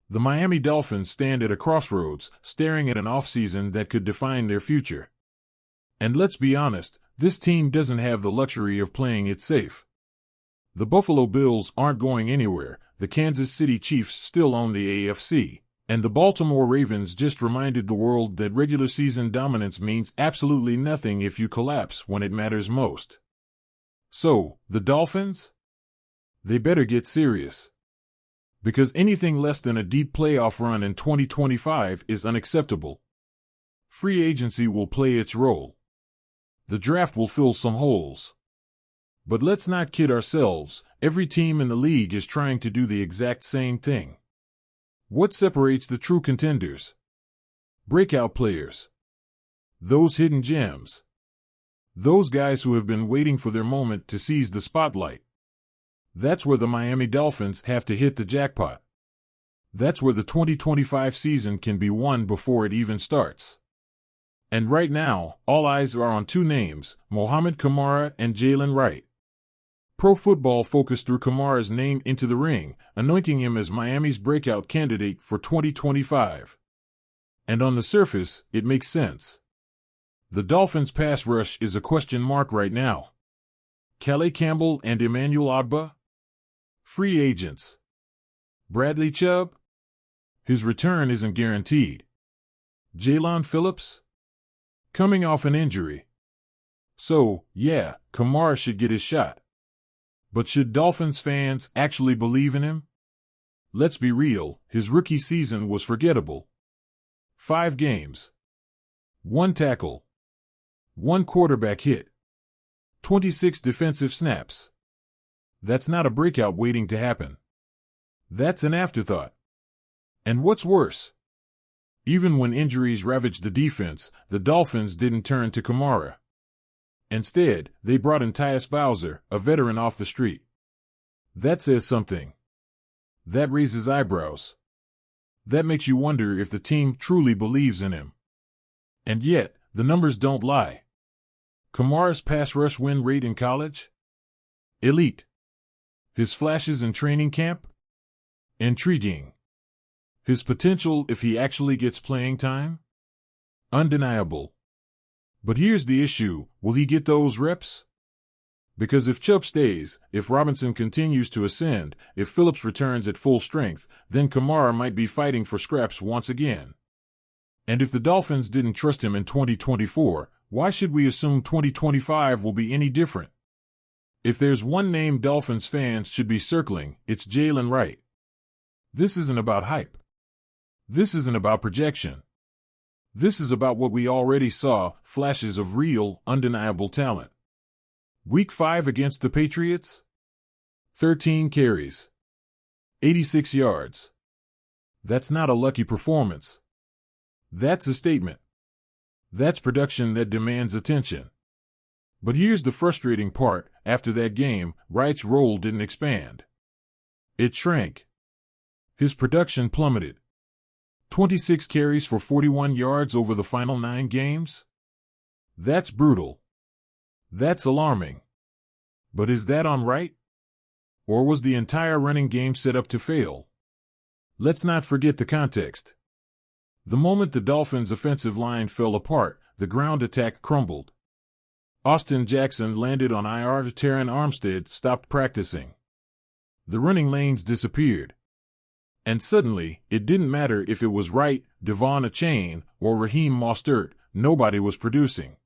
The Miami Dolphins stand at a crossroads, staring at an offseason that could define their future. And let's be honest, this team doesn't have the luxury of playing it safe. The Buffalo Bills aren't going anywhere, the Kansas City Chiefs still own the AFC, and the Baltimore Ravens just reminded the world that regular season dominance means absolutely nothing if you collapse when it matters most. So, the Dolphins? They better get serious. Because anything less than a deep playoff run in 2025 is unacceptable. Free agency will play its role. The draft will fill some holes. But let's not kid ourselves, every team in the league is trying to do the exact same thing. What separates the true contenders? Breakout players. Those hidden gems. Those guys who have been waiting for their moment to seize the spotlight. That's where the Miami Dolphins have to hit the jackpot. That's where the 2025 season can be won before it even starts. And right now, all eyes are on two names, Mohamed Kamara and Jalen Wright. Pro Football Focus threw Kamara's name into the ring, anointing him as Miami's breakout candidate for 2025. And on the surface, it makes sense. The Dolphins' pass rush is a question mark right now. Calais Campbell and Emmanuel Ogbah? Free agents. Bradley Chubb? His return isn't guaranteed. Jaelan Phillips? Coming off an injury. So, yeah, Kamara should get his shot. But should Dolphins fans actually believe in him? Let's be real, his rookie season was forgettable. 5 games. 1 tackle. 1 quarterback hit. 26 defensive snaps. That's not a breakout waiting to happen. That's an afterthought. And what's worse? Even when injuries ravaged the defense, the Dolphins didn't turn to Kamara. Instead, they brought in Tyus Bowser, a veteran off the street. That says something. That raises eyebrows. That makes you wonder if the team truly believes in him. And yet, the numbers don't lie. Kamara's pass rush win rate in college? Elite. His flashes in training camp? Intriguing. His potential if he actually gets playing time? Undeniable. But here's the issue, will he get those reps? Because if Chubb stays, if Robinson continues to ascend, if Phillips returns at full strength, then Kamara might be fighting for scraps once again. And if the Dolphins didn't trust him in 2024, why should we assume 2025 will be any different? If there's one name Dolphins fans should be circling, it's Jalen Wright. This isn't about hype. This isn't about projection. This is about what we already saw, flashes of real, undeniable talent. Week 5 against the Patriots? 13 carries. 86 yards. That's not a lucky performance. That's a statement. That's production that demands attention. But here's the frustrating part, after that game, Wright's role didn't expand. It shrank. His production plummeted. 26 carries for 41 yards over the final 9 games? That's brutal. That's alarming. But is that on Wright? Or was the entire running game set up to fail? Let's not forget the context. The moment the Dolphins' offensive line fell apart, the ground attack crumbled. Austin Jackson landed on IR. Terron Armstead stopped practicing. The running lanes disappeared. And suddenly, it didn't matter if it was Wright, Devon Achane, or Raheem Mostert, nobody was producing.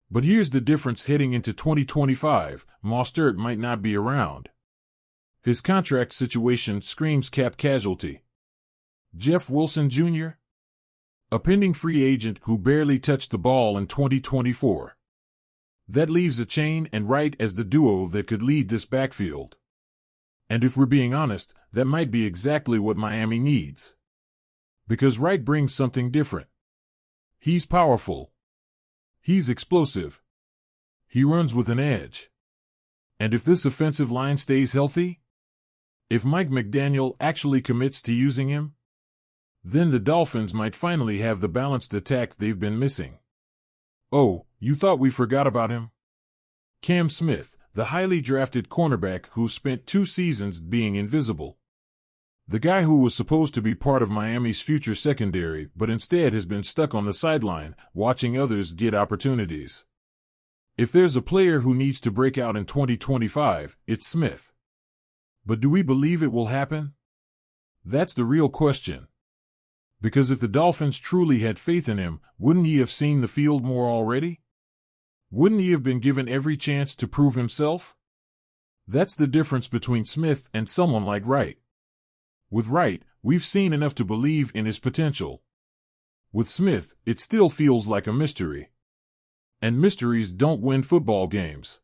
But here's the difference heading into 2025, Mostert might not be around. His contract situation screams cap casualty. Jeff Wilson Jr.? A pending free agent who barely touched the ball in 2024. That leaves Achane and Wright as the duo that could lead this backfield. And if we're being honest, that might be exactly what Miami needs. Because Wright brings something different. He's powerful. He's explosive. He runs with an edge. And if this offensive line stays healthy, if Mike McDaniel actually commits to using him, then the Dolphins might finally have the balanced attack they've been missing. Oh, you thought we forgot about him? Cam Smith, the highly drafted cornerback who spent 2 seasons being invisible. The guy who was supposed to be part of Miami's future secondary, but instead has been stuck on the sideline, watching others get opportunities. If there's a player who needs to break out in 2025, it's Smith. But do we believe it will happen? That's the real question. Because if the Dolphins truly had faith in him, wouldn't he have seen the field more already? Wouldn't he have been given every chance to prove himself? That's the difference between Smith and someone like Wright. With Wright, we've seen enough to believe in his potential. With Smith, it still feels like a mystery. And mysteries don't win football games.